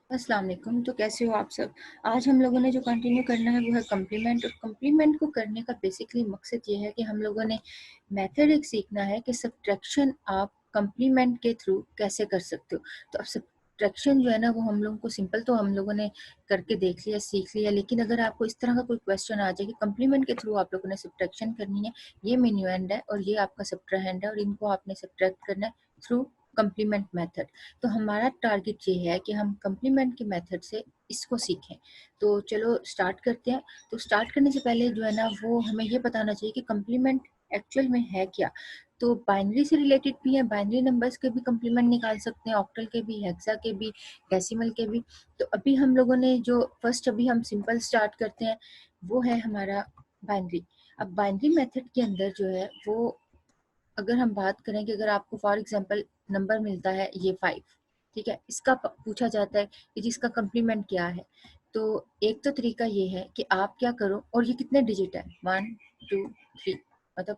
अस्सलाम वालेकुम। तो कैसे हो आप सब। आज हम लोगों ने जो कंटिन्यू करना है वो है कम्प्लीमेंट। और कम्प्लीमेंट को करने का बेसिकली मकसद ये है कि हम लोगों ने मेथड एक सीखना है कि सब्ट्रैक्शन आप कम्प्लीमेंट के थ्रू कैसे कर सकते हो। तो अब सब्ट्रैक्शन जो है ना वो हम लोगों को सिंपल तो हम लोगों ने करके देख लिया, सीख लिया, लेकिन अगर आपको इस तरह का कोई क्वेश्चन आ जाए कि कम्प्लीमेंट के थ्रू आप लोगों ने सब्ट्रैक्शन करनी है, ये मिन्यूएंड है और ये आपका सब्ट्राहेंड है और इनको आपने सब्ट्रैक्ट करना है थ्रू कम्प्लीमेंट मेथड। तो हमारा टारगेट ये है कि हम कम्प्लीमेंट के मेथड से इसको सीखें। तो चलो स्टार्ट करते हैं। तो स्टार्ट करने से पहले जो है ना वो हमें ये बताना चाहिए कि कम्प्लीमेंट एक्चुअल में है क्या। तो बाइनरी से रिलेटेड भी है, बाइनरी नंबर्स के भी कम्प्लीमेंट निकाल सकते हैं, ऑक्टल के भी, हेक्सा के भी, डेसिमल के भी। तो अभी हम लोगों ने जो फर्स्ट अभी हम सिंपल स्टार्ट करते हैं वो है हमारा बाइनरी। अब बाइनरी मेथड के अंदर जो है वो अगर हम बात करें कि अगर आपको फॉर एग्जांपल नंबर मिलता है ये 5, ठीक है, इसका पूछा जाता है कि जिसका कम्प्लीमेंट क्या है। तो एक तो तरीका ये है कि आप क्या करो, और ये कितने डिजिट है, 1 2 3, मतलब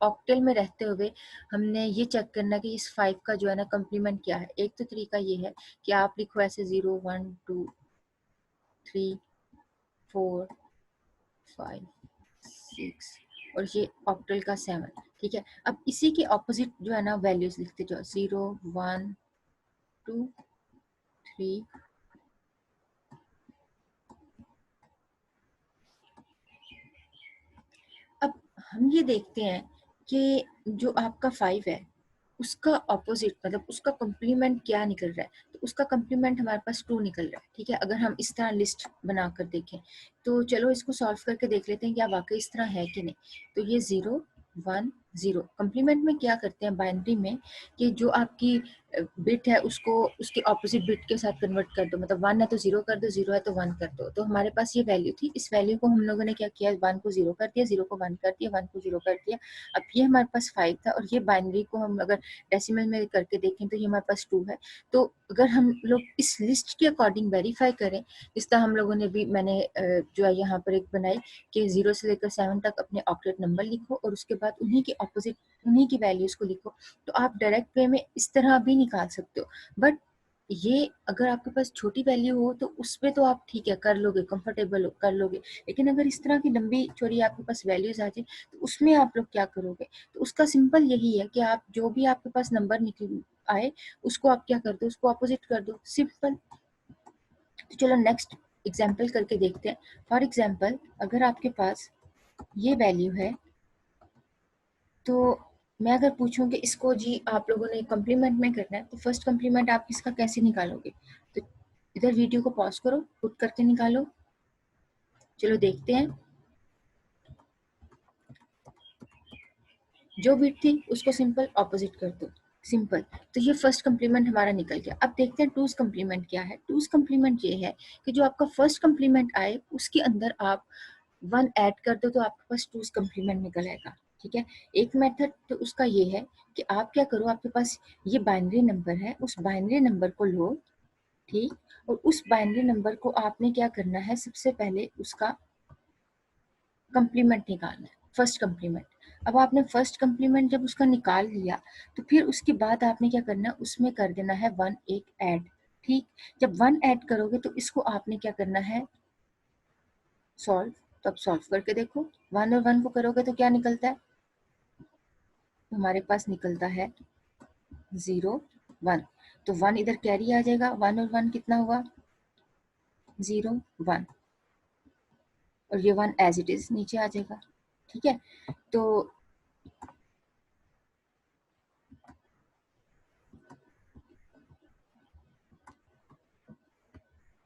ऑक्टेल में रहते हुए हमने ये चेक करना कि इस 5 का जो है ना कम्प्लीमेंट क्या है। एक तो तरीका ये है कि आप लिखो ऐसे 0 1 2 3 4 5 6 और ये ऑक्टल का 7। ठीक है, अब इसी के ऑपोजिट जो है ना वैल्यूज लिखते जाओ, 0 1 2 3। अब हम ये देखते हैं कि जो आपका 5 है उसका ऑपोजिट मतलब उसका कम्प्लीमेंट क्या निकल रहा है। तो उसका कम्प्लीमेंट हमारे पास 2 निकल रहा है। ठीक है, अगर हम इस तरह लिस्ट बनाकर देखें तो चलो इसको सॉल्व करके देख लेते हैं क्या वाकई इस तरह है कि नहीं। तो ये 0 1 0 कम्प्लीमेंट में क्या करते हैं बाइनरी में कि जो आपकी बिट है उसको उसके ऑपोजिट बिट के साथ कन्वर्ट कर दो। मतलब 1 है तो 0 कर दो, 0 है तो 1 कर दो। तो हमारे पास ये वैल्यू थी, इस वैल्यू को हम लोगों ने क्या किया, 1 को 0 कर दिया, 0 को 1 कर दिया, 1 को 0 कर दिया। अब ये हमारे पास 5 था और ये बाइनरी को हम अगर डेसिमल में करके देखें तो ये हमारे पास 2 है। तो अगर हम लोग इस लिस्ट के अकॉर्डिंग वेरीफाई करें, जिस तरह हम लोगों ने भी मैंने जो है यहाँ पर एक बनाई कि 0 से लेकर 7 तक अपने ऑक्टेट नंबर लिखो और उसके बाद उन्हीं के ऑपोजिट उन्हीं की वैल्यूज को लिखो। तो आप डायरेक्ट वे में इस तरह भी निकाल सकते हो। बट ये अगर आपके पास छोटी वैल्यू हो तो उसमें तो आप ठीक है कर लोगे, कंफर्टेबल हो कर लोगे। लेकिन अगर इस तरह की लंबी चौड़ी आपके पास वैल्यूज आ जाए तो उसमें आप लोग क्या करोगे। तो उसका सिंपल यही है कि आप जो भी आपके पास नंबर निकल आए उसको आप क्या कर दो, उसको अपोजिट कर दो, सिंपल। तो चलो नेक्स्ट एग्जाम्पल करके देखते हैं। फॉर एग्जाम्पल अगर आपके पास ये वैल्यू है तो मैं अगर पूछूं कि इसको जी आप लोगों ने कम्प्लीमेंट में करना है तो फर्स्ट कम्प्लीमेंट आप इसका कैसे निकालोगे। तो इधर वीडियो को पॉज करो, पुट करके निकालो। चलो देखते हैं। जो बिट थी उसको सिंपल ऑपोजिट कर दो, सिंपल। तो ये फर्स्ट कम्प्लीमेंट हमारा निकल गया। अब देखते हैं टूज कम्प्लीमेंट क्या है। टूज कम्प्लीमेंट ये है कि जो आपका फर्स्ट कम्प्लीमेंट आए उसके अंदर आप 1 ऐड कर दो तो आपके पास टूज कम्प्लीमेंट निकल आएगा। ठीक है, एक मेथड तो उसका ये है कि आप क्या करो, आपके पास ये बाइनरी नंबर है, उस बाइनरी नंबर को लो, ठीक, और उस बाइनरी नंबर को आपने क्या करना है, सबसे पहले उसका कम्प्लीमेंट निकालना है, फर्स्ट कम्प्लीमेंट। अब आपने फर्स्ट कम्प्लीमेंट जब उसका निकाल लिया तो फिर उसके बाद आपने क्या करना है, उसमें कर देना है 1 एक ऐड। ठीक, जब 1 ऐड करोगे तो इसको आपने क्या करना है, सॉल्व। तो अब सॉल्व करके देखो, 1 और 1 को करोगे तो क्या निकलता है, तो हमारे पास निकलता है 0 1। तो 1 इधर कैरी आ जाएगा, 1 और 1 कितना हुआ, 0 1, और ये 1 एज इट इज नीचे आ जाएगा। ठीक है, तो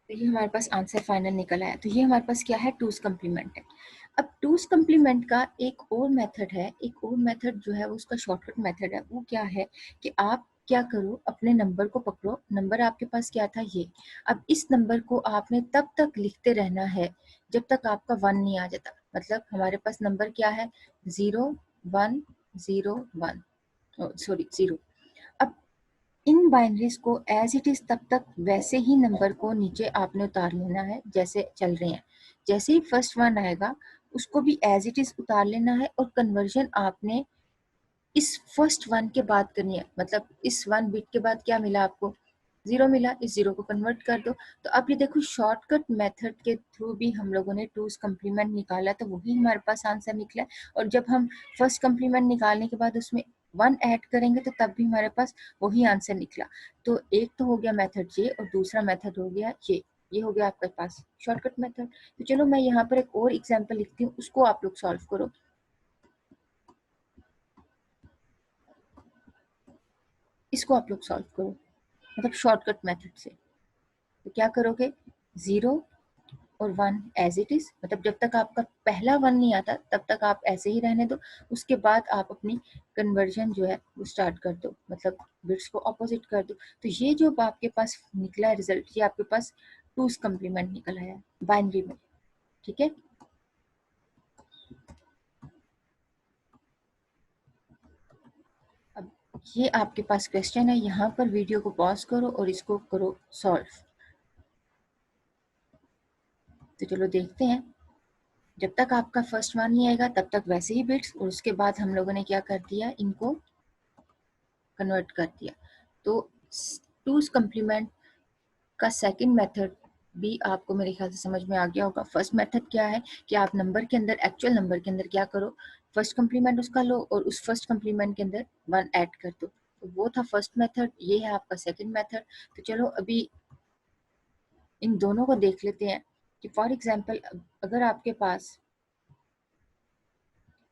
ये हमारे पास आंसर फाइनल निकल आया। तो ये हमारे पास क्या है, टूज कम्प्लीमेंट है। अब टूज कम्प्लीमेंट का एक और मेथड है, एक और मेथड जो है वो उसका शॉर्टकट मेथड है। वो क्या है कि आप क्या करो, अपने नंबर को पकड़ो, नंबर आपके पास क्या था ये। अब इस नंबर को आपने तब तक लिखते रहना है जब तक आपका 1 नहीं आ जाता। मतलब हमारे पास नंबर क्या है, 0 1 0 1, सॉरी 0। अब इन बाइनरीज को एज इट इज तब तक वैसे ही नंबर को नीचे आपने उतार लेना है जैसे चल रहे हैं। जैसे ही फर्स्ट 1 आएगा उसको भी एज इट इज उतार लेना है और कन्वर्जन आपने इस फर्स्ट 1 के बाद करनी है। मतलब इस 1 बिट के बाद क्या मिला आपको, जीरो मिला, इस जीरो को कन्वर्ट कर दो। तो अब ये देखो शॉर्टकट मेथड के थ्रू भी हम लोगों ने टूज कम्प्लीमेंट निकाला, तो वही हमारे पास आंसर निकला। और जब हम फर्स्ट कम्प्लीमेंट निकालने के बाद उसमें 1 ऐड करेंगे तो तब भी हमारे पास वही आंसर निकला। तो एक तो हो गया मेथड ये, और दूसरा मेथड हो गया ये हो गया आपके पास शॉर्टकट मेथड। तो चलो मैं यहाँ पर एक और एग्जाम्पल लिखती हूँ, उसको आप लोग सॉल्व करो। इसको आप लोग सॉल्व करो, मतलब शॉर्टकट मेथड से। तो क्या करोगे, 0 और 1 एज इट इज, मतलब जब तक आपका पहला 1 नहीं आता तब तक आप ऐसे ही रहने दो। उसके बाद आप अपनी कन्वर्जन जो है वो स्टार्ट कर दो, मतलब बिट्स को ऑपोजिट कर दो। तो ये जो आपके पास निकला रिजल्ट, ये आपके पास टूज कम्प्लीमेंट निकल आया बाइनरी में। ठीक है, अब ये आपके पास क्वेश्चन है, यहाँ पर वीडियो को पॉज करो और इसको करो सॉल्व। तो चलो देखते हैं। जब तक आपका फर्स्ट 1 नहीं आएगा तब तक वैसे ही बिट्स, और उसके बाद हम लोगों ने क्या कर दिया, इनको कन्वर्ट कर दिया। तो टूज कम्प्लीमेंट का सेकंड मेथड भी आपको मेरे ख्याल से समझ में आ गया होगा। फर्स्ट मेथड क्या है कि आप नंबर के अंदर, एक्चुअल नंबर के अंदर क्या करो, फर्स्ट कम्प्लीमेंट उसका लो और उस फर्स्ट कम्प्लीमेंट के अंदर 1 ऐड कर दो। तो वो था फर्स्ट मेथड, ये है आपका सेकंड मेथड। तो चलो अभी इन दोनों को देख लेते हैं कि फॉर एग्जांपल अगर आपके पास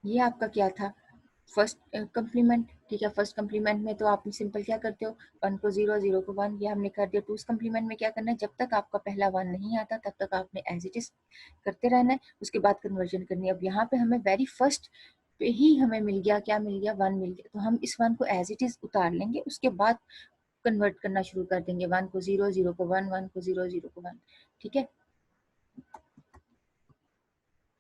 ये आपका क्या था, फर्स्ट कम्प्लीमेंट। ठीक है, फर्स्ट कम्प्लीमेंट में तो आप सिंपल क्या करते हो, 1 को 0, 0 को 1, ये हमने कर दिया। टूज कम्प्लीमेंट में क्या करना है, जब तक आपका पहला 1 नहीं आता तब तक आपने एज इट इज करते रहना है, उसके बाद कन्वर्जन करनी है। अब यहाँ पे हमें वेरी फर्स्ट पे ही हमें मिल गया, क्या मिल गया, 1 मिल गया। तो हम इस 1 को एज इट इज उतार लेंगे, उसके बाद कन्वर्ट करना शुरू कर देंगे। 1 को 0, 0 को 1, 1 को 0, 0 को 1। ठीक है,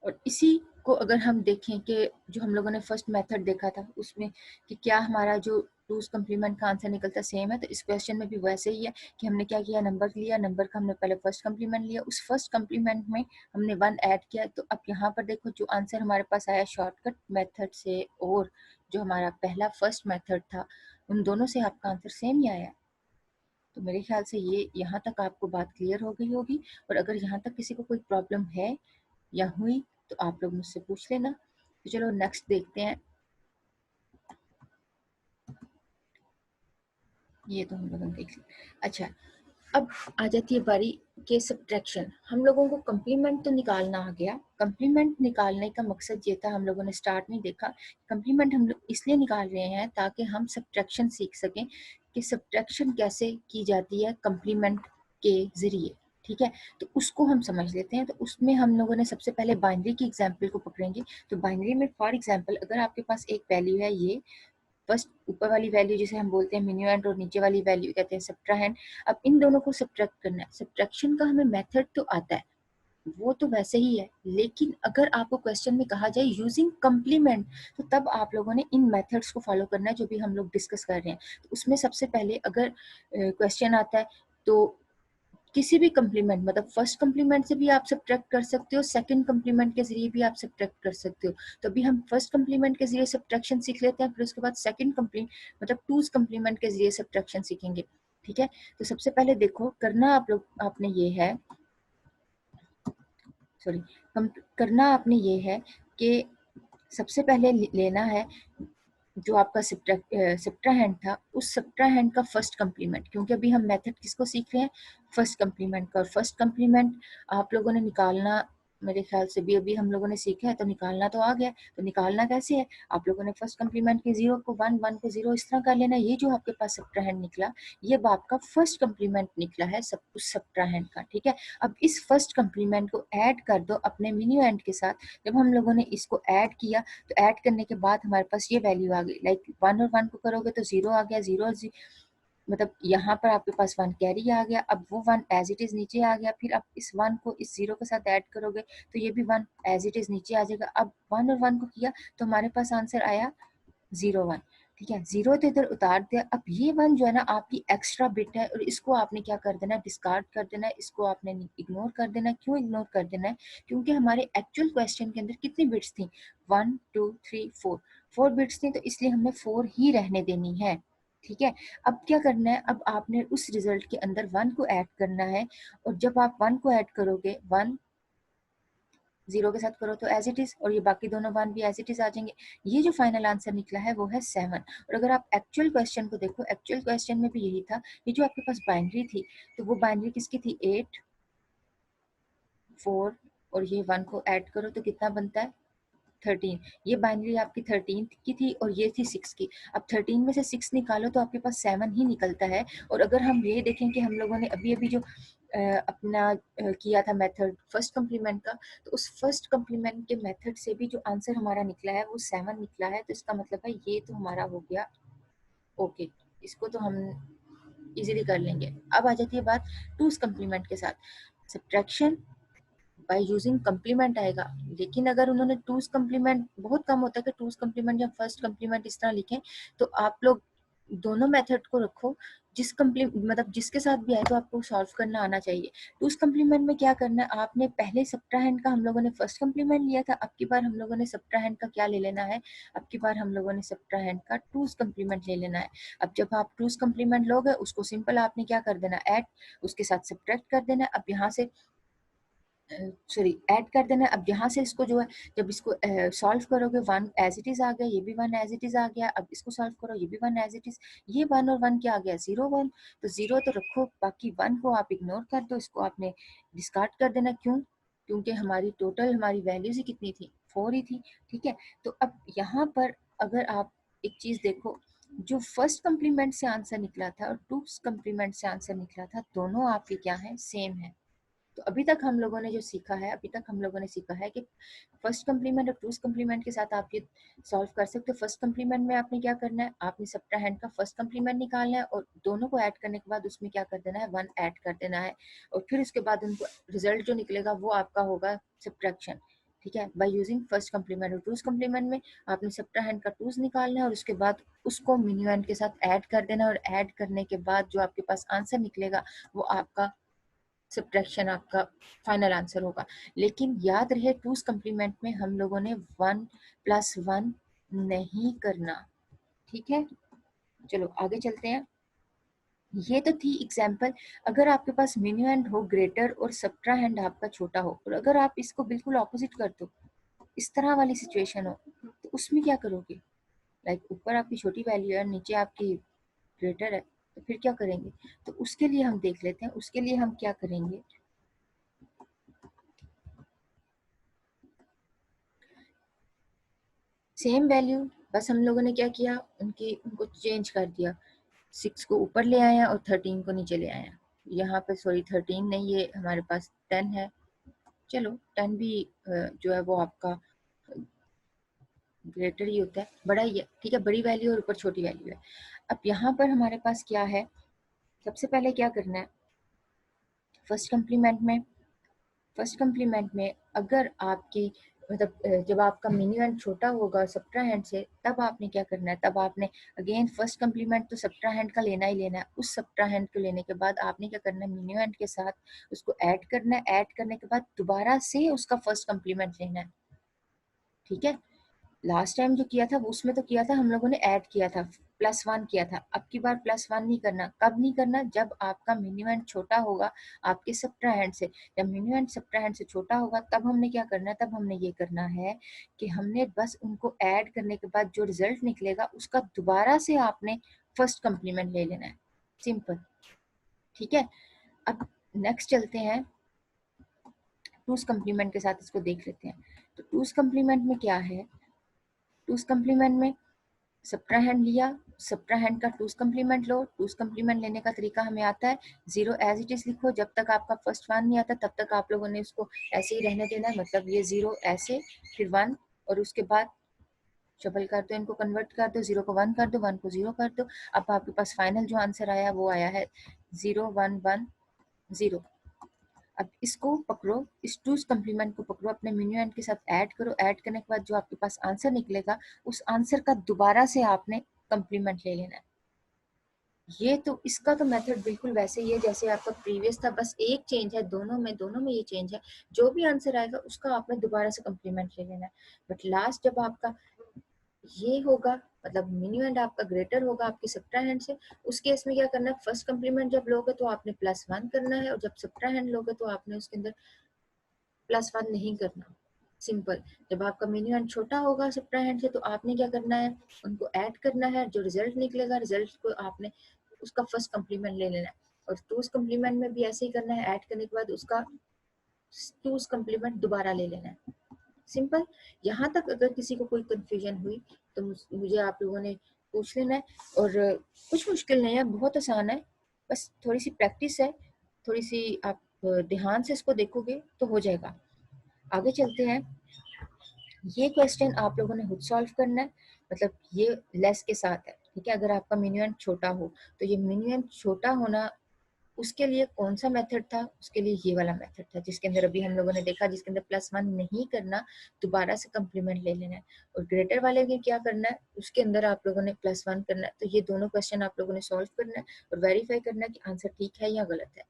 और इसी को अगर हम देखें कि जो हम लोगों ने फर्स्ट मेथड देखा था उसमें कि क्या हमारा जो टूज कम्प्लीमेंट का आंसर निकलता सेम है, तो इस क्वेश्चन में भी वैसे ही है कि हमने क्या किया, नंबर लिया, नंबर का हमने पहले फर्स्ट कम्प्लीमेंट लिया, उस फर्स्ट कम्प्लीमेंट में हमने 1 ऐड किया। तो अब यहाँ पर देखो जो आंसर हमारे पास आया शॉर्टकट मेथड से और जो हमारा पहला फर्स्ट मेथड था, उन दोनों से आपका आंसर सेम ही आया। तो मेरे ख्याल से ये यहाँ तक आपको बात क्लियर हो गई होगी। और अगर यहाँ तक किसी को कोई प्रॉब्लम है या हुई तो आप लोग मुझसे पूछ लेना। तो चलो नेक्स्ट देखते हैं। ये तो हम लोगों ने देख लिया। अच्छा, अब आ जाती है बारी के सब्ट्रैक्शन। हम लोगों को कंप्लीमेंट तो निकालना आ गया। कंप्लीमेंट निकालने का मकसद ये था, हम लोगों ने स्टार्ट में देखा कंप्लीमेंट हम लोग इसलिए निकाल रहे हैं ताकि हम सब्ट्रैक्शन सीख सकें कि सब्ट्रैक्शन कैसे की जाती है कंप्लीमेंट के जरिए। ठीक है, तो उसको हम समझ लेते हैं। तो उसमें हम लोगों ने सबसे पहले बाइनरी की एग्जाम्पल को पकड़ेंगे। तो बाइनरी में फॉर एग्जाम्पल अगर आपके पास एक वैल्यू है, ये फर्स्ट ऊपर वाली वैल्यू जिसे हम बोलते हैं मिन्यूएंड और नीचे वाली वैल्यू कहते हैं सब्ट्राहेंड। अब इन दोनों को सब्ट्रैक्ट करना है। सब्ट्रैक्शन का हमें मेथड तो आता है, वो तो वैसे ही है, लेकिन अगर आपको क्वेश्चन में कहा जाए यूजिंग कंप्लीमेंट, तो तब आप लोगों ने इन मेथड्स को फॉलो करना है जो भी हम लोग डिस्कस कर रहे हैं। तो उसमें सबसे पहले अगर क्वेश्चन आता है तो किसी भी कम्प्लीमेंट, मतलब फर्स्ट कम्प्लीमेंट से भी आप सब्ट्रैक्ट कर सकते हो, सेकंड कम्प्लीमेंट के जरिए भी आप सब्ट्रैक्ट कर सकते हो। तो अभी हम फर्स्ट कम्प्लीमेंट के जरिए सब्ट्रैक्शन सीख लेते हैं, फिर उसके बाद सेकंड कम्प्लीमेंट मतलब टूज कम्प्लीमेंट के जरिए सब्ट्रैक्शन सीखेंगे। ठीक है, तो सबसे पहले देखो करना आप लोग आपने ये है, सॉरी, करना आपने ये है कि सबसे पहले लेना है जो आपका सब्ट्राहैंड था, उस सब्ट्राहैंड का फर्स्ट कम्प्लीमेंट, क्योंकि अभी हम मेथड किसको सीख रहे हैं, फर्स्ट कम्प्लीमेंट का। और फर्स्ट कम्प्लीमेंट आप लोगों ने निकालना मेरे ख्याल से भी अभी हम लोगों ने सीखा है, तो निकालना तो आ गया। तो निकालना कैसे है, आप लोगों ने फर्स्ट कम्प्लीमेंट के 0 को 1, 1 को 0 इस तरह कर लेना। ये जो आपके पास सब्ट्राहैंड निकला, ये अब आपका फर्स्ट कम्प्लीमेंट निकला है सब उस सब्ट्राहैंड का। ठीक है, अब इस फर्स्ट कम्प्लीमेंट को ऐड कर दो अपने मिन्यूएंड के साथ। जब हम लोगों ने इसको ऐड किया तो ऐड करने के बाद हमारे पास ये वैल्यू आ गई, लाइक 1 और 1 को करोगे तो 0 आ गया, 0 मतलब यहाँ पर आपके पास 1 कैरी आ गया। अब वो 1 एज इट इज नीचे आ गया, फिर आप इस 1 को इस 0 के साथ ऐड करोगे तो ये भी 1 एज इट इज नीचे आ जाएगा। अब 1 और 1 को किया तो हमारे पास आंसर आया 0, 1। ठीक है, 0 तो इधर उतार दिया। अब ये 1 जो है ना आपकी एक्स्ट्रा बिट है, और इसको आपने क्या कर देना है, डिस्कार्ड कर देना है, इसको आपने इग्नोर कर देना है। क्यों इग्नोर कर देना है, क्योंकि हमारे एक्चुअल क्वेश्चन के अंदर कितनी बिट्स थी, 1 2 3 4 4 बिट्स थी, तो इसलिए हमने 4 ही रहने देनी है। ठीक है। अब क्या करना है, अब आपने उस रिजल्ट के अंदर 1 को ऐड करना है, और जब आप 1 को ऐड करोगे, 1 0 के साथ करो तो एज इट इज, और ये बाकी दोनों 1 भी एज इट इज आ जाएंगे। ये जो फाइनल आंसर निकला है वो है 7। और अगर आप एक्चुअल क्वेश्चन को देखो, एक्चुअल क्वेश्चन में भी यही था। ये जो आपके पास बाइनरी थी, तो वो बाइनरी किसकी थी, 8 4, और ये 1 को ऐड करो तो कितना बनता है, 13। ये बाइनरी आपकी 13 की थी और ये थी 6 की। अब 13 में से 6 निकालो तो आपके पास 7 ही निकलता है। और अगर हम ये देखें कि हम लोगों ने अभी अभी जो अपना किया था मेथड फर्स्ट कम्प्लीमेंट का, तो उस फर्स्ट कम्प्लीमेंट के मेथड से भी जो आंसर हमारा निकला है वो 7 निकला है। तो इसका मतलब है ये तो हमारा हो गया ओके, इसको तो हम इजीली कर लेंगे। अब आ जाती है बात टूस कम्प्लीमेंट के साथ। सब्ट्रैक्शन बाय यूजिंग कम्प्लीमेंट आएगा, लेकिन अगर उन्होंने टूज कम्प्लीमेंट, बहुत कम होता है कि टूज कम्प्लीमेंट या फर्स्ट कम्प्लीमेंट इस तरह लिखें, तो आप लोग दोनों मेथड को रखो, जिस मतलब जिसके साथ भी आए तो आपको सॉल्व करना आना चाहिए। टूज कम्प्लीमेंट में क्या करना है, आपने पहले सब्ट्राहेंड का हम लोगों ने फर्स्ट कम्प्लीमेंट लिया था, अब की बार हम लोगों ने सब्ट्राहेंड का क्या ले लेना है, अब की बार हम लोगों ने सब्ट्राहेंड का टूज कम्प्लीमेंट ले लेना है। अब जब आप टूज कम्प्लीमेंट लोगे, उसको सिंपल आपने क्या कर देना, ऐड, उसके साथ सब्ट्रैक्ट कर देना। अब यहाँ से सॉरी ऐड कर देना। अब यहाँ से इसको जो है, जब इसको सॉल्व करोगे, 1 एज इट इज आ गया, ये भी 1 एज इट इज आ गया। अब इसको सॉल्व करो, ये भी 1 एज इट इज, ये 1 और 1 क्या आ गया, 0 1। तो 0 तो रखो, बाकी 1 को आप इग्नोर कर दो, इसको आपने डिस्कार्ड कर देना। क्यों, क्योंकि हमारी टोटल हमारी वैल्यूज ही कितनी थी, 4 ही थी। ठीक है, तो अब यहाँ पर अगर आप एक चीज देखो, जो फर्स्ट कम्प्लीमेंट से आंसर निकला था और टू कम्प्लीमेंट से आंसर निकला था, दोनों आपके क्या है, सेम है। तो अभी तक हम लोगों ने जो सीखा है, अभी तक हम लोगों ने सीखा है कि फर्स्ट कम्प्लीमेंट और टूज कम्प्लीमेंट के साथ आप ये सॉल्व कर सकते हो। फर्स्ट कम्प्लीमेंट में आपने क्या करना है, आपने सब्ट्राहेंड का फर्स्ट कम्प्लीमेंट निकालना है, और दोनों को ऐड करने के बाद उसमें क्या कर देना है, 1 ऐड कर देना है, और फिर उसके बाद उनको रिजल्ट जो निकलेगा वो आपका होगा सब्ट्रैक्शन। ठीक है, बाय यूजिंग फर्स्ट कम्प्लीमेंट और टूज कम्प्लीमेंट में आपने सब्ट्राहेंड का टूज निकालना है, और उसके बाद उसको मिन्यूएंड के साथ ऐड कर देना, और ऐड करने के बाद जो आपके पास आंसर निकलेगा वो आपका सब्ट्रैक्शन, आपका फाइनल आंसर होगा। लेकिन याद रहे, टूज कम्प्लीमेंट में हम लोगों ने 1 + 1 नहीं करना। ठीक है, चलो आगे चलते हैं। ये तो थी एग्जाम्पल, अगर आपके पास मिन्यूएंड हो ग्रेटर और सब्ट्राहेंड आपका छोटा हो, और अगर आप इसको बिल्कुल ऑपोजिट कर दो, इस तरह वाली सिचुएशन हो, तो उसमें क्या करोगे, लाइक ऊपर आपकी छोटी वैल्यू है, नीचे आपकी ग्रेटर है, तो फिर क्या करेंगे। तो उसके लिए हम देख लेते हैं, उसके लिए हम क्या करेंगे। सेम वैल्यू, बस हम लोगों ने क्या किया, उनको चेंज कर दिया, 6 को ऊपर ले आया और 13 को नीचे ले आया। यहाँ पे सॉरी 13 नहीं, ये हमारे पास 10 है। चलो 10 भी जो है वो आपका ग्रेटर ही होता है, बड़ा ही है। ठीक है, बड़ी वैल्यू और ऊपर छोटी वैल्यू है। अब यहाँ पर हमारे पास क्या है, सबसे पहले क्या करना है, फर्स्ट कम्प्लीमेंट में, फर्स्ट कम्प्लीमेंट में अगर आपकी मतलब जब आपका मिन्यूएंड छोटा होगा सब्ट्राहेंड से, तब आपने क्या करना है, तब आपने अगेन फर्स्ट कम्प्लीमेंट तो सब्ट्राहेंड का लेना ही लेना है। उस सब्ट्राहेंड को लेने के बाद आपने क्या करना है, मिन्यूएंड के साथ उसको ऐड करना है, ऐड करने के बाद दोबारा से उसका फर्स्ट कम्प्लीमेंट लेना है। ठीक है, लास्ट टाइम जो किया था उसमें तो किया था हम लोगों ने ऐड किया था, +1 किया था। अब की बार +1 नहीं करना। कब नहीं करना, जब आपका मिन्यूएंड छोटा होगा आपके सब्ट्राहेंड से। जब मिन्यूएंड सब्ट्राहेंड से छोटा होगा तब हमने क्या करना है, तब हमने ये करना है कि हमने बस उनको ऐड करने के बाद जो रिजल्ट निकलेगा उसका दोबारा से आपने फर्स्ट कम्प्लीमेंट ले लेना है, सिंपल। ठीक है, अब नेक्स्ट चलते हैं, टूस कम्प्लीमेंट के साथ इसको देख लेते हैं। तो टूस कम्प्लीमेंट में क्या है, टूस कम्प्लीमेंट में सब्ट्राहेंड लिया, सब्ट्राहेंड का टूस कम्प्लीमेंट लो। टूस कम्प्लीमेंट लेने का तरीका हमें आता है, 0 एज इट इज लिखो, जब तक आपका फर्स्ट 1 नहीं आता तब तक आप लोगों ने उसको ऐसे ही रहने देना है, मतलब ये 0 ऐसे, फिर 1, और उसके बाद शफल कर दो, इनको कन्वर्ट कर दो, 0 को 1 कर दो, 1 को 0 कर दो। अब आपके पास फाइनल जो आंसर आया वो आया है 0 1 1 0। अब इसको पकड़ो, इस टूस कम्प्लीमेंट को पकड़ो, अपने मिन्यूएंड के साथ ऐड करो, ऐड करने के बाद जो आपके पास आंसर निकलेगा उस आंसर का दोबारा से आपने कम्प्लीमेंट ले लेना है। ये तो इसका तो मेथड बिल्कुल वैसे ही है जैसे आपका प्रीवियस था, बस एक चेंज है, दोनों में ये चेंज है, जो भी आंसर आएगा उसका आपने दोबारा से कम्प्लीमेंट ले लेना है। बट लास्ट जब आपका ये होगा, मतलब मिन्यू आपका ग्रेटर होगा आपकी सब्ट्राहैंड से, उस केस में क्या करना है, फर्स्ट कम्प्लीमेंट जब लोगे तो आपने +1 करना है, और जब सब्ट्राहैंड लोगे तो आपने उसके अंदर +1 नहीं करना। सिंपल। जब आपका मिनिमम छोटा होगा सब्ट्राहैंड से तो आपने क्या करना है, उनको ऐड करना है, जो रिजल्ट निकलेगा रिजल्ट को आपने उसका फर्स्ट कम्प्लीमेंट ले लेना है, और टूज कम्प्लीमेंट में भी ऐसे ही करना है, ऐड करने के बाद उसका टूज कम्प्लीमेंट दोबारा ले लेना है। सिंपल। यहाँ तक अगर किसी को कोई कंफ्यूजन हुई तो मुझे आप लोगों ने पूछ लेना है, और कुछ मुश्किल नहीं है, बहुत आसान है, बस थोड़ी सी प्रैक्टिस है, थोड़ी सी आप ध्यान से इसको देखोगे तो हो जाएगा। आगे चलते हैं। ये क्वेश्चन आप लोगों ने खुद सॉल्व करना है, मतलब ये लेस के साथ है, ठीक है। अगर आपका मिनिमम छोटा हो तो ये मिनिमम छोटा होना, उसके लिए कौन सा मेथड था, उसके लिए ये वाला मेथड था, जिसके अंदर अभी हम लोगों ने देखा, जिसके अंदर +1 नहीं करना, दोबारा से कम्प्लीमेंट ले लेना है। और ग्रेटर वाले में क्या करना है, उसके अंदर आप लोगों ने +1 करना है। तो ये दोनों क्वेश्चन आप लोगों ने सॉल्व करना है और वेरीफाई करना है कि आंसर ठीक है या गलत है।